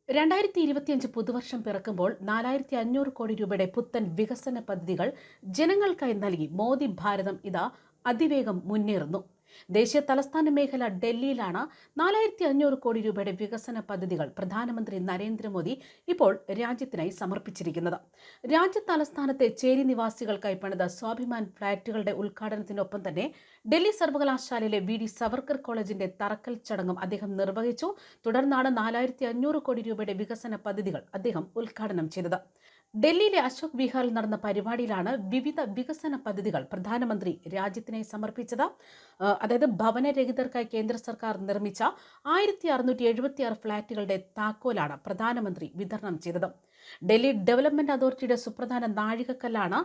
2025 പുതുവർഷം പിറക്കുമ്പോൾ 4500 കോടി രൂപയുടെ പുത്തൻ വികസന പദ്ധതികൾ ജനങ്ങൾക്കായി നൽകി മോദി ഭാരതം ഇതാ അതിവേഗം മുന്നേറുന്നു. ദേശീയ തലസ്ഥാന മേഖല ഡൽഹിയിലാണ് 4500 കോടി രൂപയുടെ വികസന പദ്ധതികൾ പ്രധാനമന്ത്രി നരേന്ദ്രമോദി ഇപ്പോൾ രാജ്യത്തിനായി സമർപ്പിച്ചിരിക്കുന്നത്. രാജ്യ തലസ്ഥാനത്തെ ചേരി നിവാസികൾക്കായി പണിത സ്വാഭിമാൻ ഫ്ളാറ്റുകളുടെ ഉദ്ഘാടനത്തിനൊപ്പം തന്നെ ഡൽഹി സർവകലാശാലയിലെ വി സവർക്കർ കോളേജിന്റെ തറക്കൽ ചടങ്ങും അദ്ദേഹം നിർവഹിച്ചു. തുടർന്നാണ് 4500 കോടി രൂപയുടെ വികസന പദ്ധതികൾ അദ്ദേഹം ഉദ്ഘാടനം ചെയ്തത്. ഡൽഹിയിലെ അശോക് വിഹാറിൽ നടന്ന പരിപാടിയിലാണ് വിവിധ വികസന പദ്ധതികൾ പ്രധാനമന്ത്രി രാജ്യത്തിനായി സമർപ്പിച്ചത്. അതായത് ഭവനരഹിതർക്കായി കേന്ദ്ര സർക്കാർ നിർമ്മിച്ച 1676 ഫ്ളാറ്റുകളുടെ താക്കോലാണ് പ്രധാനമന്ത്രി വിതരണം ചെയ്തത്. ഡൽഹി ഡെവലപ്മെന്റ് അതോറിറ്റിയുടെ സുപ്രധാന നാഴികക്കല്ലാണ്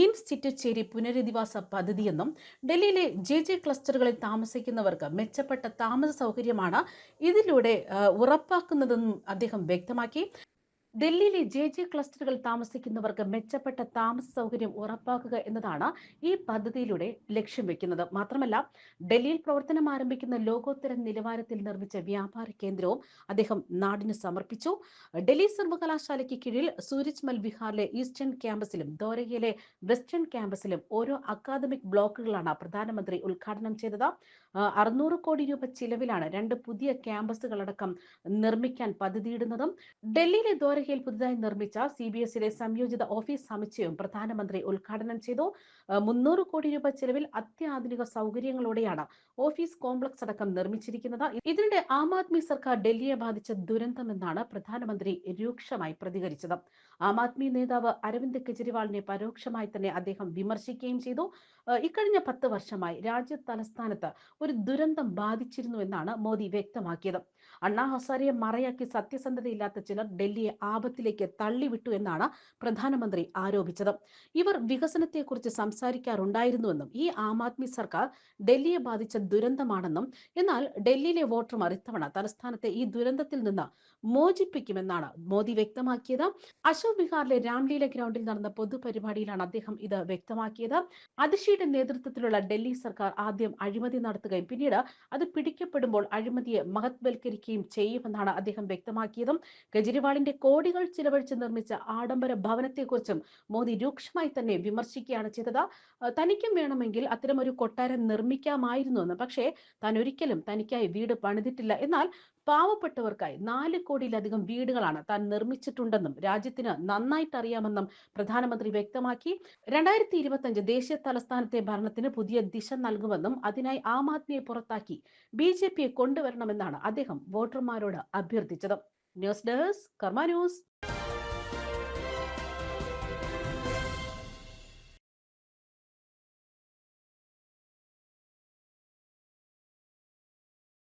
ഇൻസ്റ്റിറ്റ്യൂട്ട് ചേരി പുനരധിവാസ പദ്ധതിയെന്നും ഡൽഹിയിലെ ജെ ക്ലസ്റ്ററുകളിൽ താമസിക്കുന്നവർക്ക് മെച്ചപ്പെട്ട താമസ സൗകര്യമാണ് ഇതിലൂടെ ഉറപ്പാക്കുന്നതെന്നും അദ്ദേഹം വ്യക്തമാക്കി. ഡൽഹിയിലെ ജെ ക്ലസ്റ്ററുകൾ താമസിക്കുന്നവർക്ക് മെച്ചപ്പെട്ട താമസ സൗകര്യം ഉറപ്പാക്കുക എന്നതാണ് ഈ പദ്ധതിയിലൂടെ ലക്ഷ്യം വെക്കുന്നത്. മാത്രമല്ല, ഡൽഹിയിൽ പ്രവർത്തനം ആരംഭിക്കുന്ന ലോകോത്തര നിലവാരത്തിൽ നിർമ്മിച്ച വ്യാപാര കേന്ദ്രവും അദ്ദേഹം നാടിന് സമർപ്പിച്ചു. ഡൽഹി സർവകലാശാലയ്ക്ക് കീഴിൽ സൂരജ് മൽ വിഹാറിലെ ഈസ്റ്റേൺ ക്യാമ്പസിലും ദ്വാരകയിലെ വെസ്റ്റേൺ ക്യാമ്പസിലും ഓരോ അക്കാദമിക് ബ്ലോക്കുകളാണ് പ്രധാനമന്ത്രി ഉദ്ഘാടനം ചെയ്തത്. 600 കോടി രൂപ ചിലവിലാണ് 2 പുതിയ ക്യാമ്പസുകളടക്കം നിർമ്മിക്കാൻ പദ്ധതിയിടുന്നതും. ഡൽഹിയിലെ ദ്വാരകയിൽ പുതുതായി നിർമ്മിച്ച CBSEയുടെ സംയോജിത ഓഫീസ് സമുച്ചയവും പ്രധാനമന്ത്രി ഉദ്ഘാടനം ചെയ്തു. 300 കോടി രൂപ ചെലവിൽ അത്യാധുനിക സൗകര്യങ്ങളോടെയാണ് ഓഫീസ് കോംപ്ലക്സ് അടക്കം നിർമ്മിച്ചിരിക്കുന്നത്. ഇതിനിടെ ആം ആദ്മി സർക്കാർ ഡൽഹിയെ ബാധിച്ച ദുരന്തമെന്നാണ് പ്രധാനമന്ത്രി രൂക്ഷമായി പ്രതികരിച്ചത്. ആം ആദ്മി നേതാവ് അരവിന്ദ് കെജ്രിവാളിനെ പരോക്ഷമായി തന്നെ അദ്ദേഹം വിമർശിക്കുകയും ചെയ്തു. ഇക്കഴിഞ്ഞ 10 വർഷമായി രാജ്യ തലസ്ഥാനത്ത് ഒരു ദുരന്തം ബാധിച്ചിരുന്നു എന്നാണ് മോദി വ്യക്തമാക്കിയത്. അണ്ണാ ഹസാരിയെ മറയാക്കി സത്യസന്ധതയില്ലാത്ത ചിലർ ഡൽഹിയെ ആപത്തിലേക്ക് തള്ളിവിട്ടു എന്നാണ് പ്രധാനമന്ത്രി ആരോപിച്ചത്. ഇവർ വികസനത്തെക്കുറിച്ച് സംസാരിക്കാറുണ്ടായിരുന്നുവെന്നും ഈ ആം ആദ്മി സർക്കാർ ഡൽഹിയെ ബാധിച്ച ദുരന്തമാണെന്നും എന്നാൽ ഡൽഹിയിലെ വോട്ടർമാർ ഇത്തവണ തലസ്ഥാനത്തെ ഈ ദുരന്തത്തിൽ നിന്ന് മോചിപ്പിക്കുമെന്നാണ് മോദി വ്യക്തമാക്കിയത്. അശോക് വിഹാറിലെ രാംലീല ഗ്രൗണ്ടിൽ നടന്ന പൊതുപരിപാടിയിലാണ് അദ്ദേഹം ഇത് വ്യക്തമാക്കിയത്. അതിഷിയുടെ നേതൃത്വത്തിലുള്ള ഡൽഹി സർക്കാർ ആദ്യം അഴിമതി നടത്തുകയും പിന്നീട് അത് പിടിക്കപ്പെടുമ്പോൾ അഴിമതിയെ മഹത്വൽക്കരിക്കുകയും ചെയ്യുമെന്നാണ് അദ്ദേഹം വ്യക്തമാക്കിയതും. കെജ്രിവാളിന്റെ കോടികൾ ചിലവഴിച്ച് നിർമ്മിച്ച ആഡംബര ഭവനത്തെക്കുറിച്ചും മോദി രൂക്ഷമായി തന്നെ വിമർശിക്കുകയാണ് ചെയ്തത്. തനിക്കും വേണമെങ്കിൽ അത്തരമൊരു കൊട്ടാരം നിർമ്മിക്കാമായിരുന്നുവെന്ന്, പക്ഷേ താൻ ഒരിക്കലും തനിക്കായി വീട് പണിതിട്ടില്ല. എന്നാൽ പാവപ്പെട്ടവർക്കായി 4 കോടിയിലധികം വീടുകളാണ് താൻ നിർമ്മിച്ചിട്ടുണ്ടെന്നും രാജ്യത്തിന് നന്നായിട്ട് അറിയാമെന്നും പ്രധാനമന്ത്രി വ്യക്തമാക്കി. 2025 ദേശീയ തലസ്ഥാനത്തെ ഭരണത്തിന് പുതിയ ദിശ നൽകുമെന്നും അതിനായി ആം ആദ്മിയെ പുറത്താക്കി BJPയെ കൊണ്ടുവരണമെന്നാണ് അദ്ദേഹം വോട്ടർമാരോട് അഭ്യർത്ഥിച്ചത്. ന്യൂസ് ഡെസ്ക് കർമ്മ ന്യൂസ്.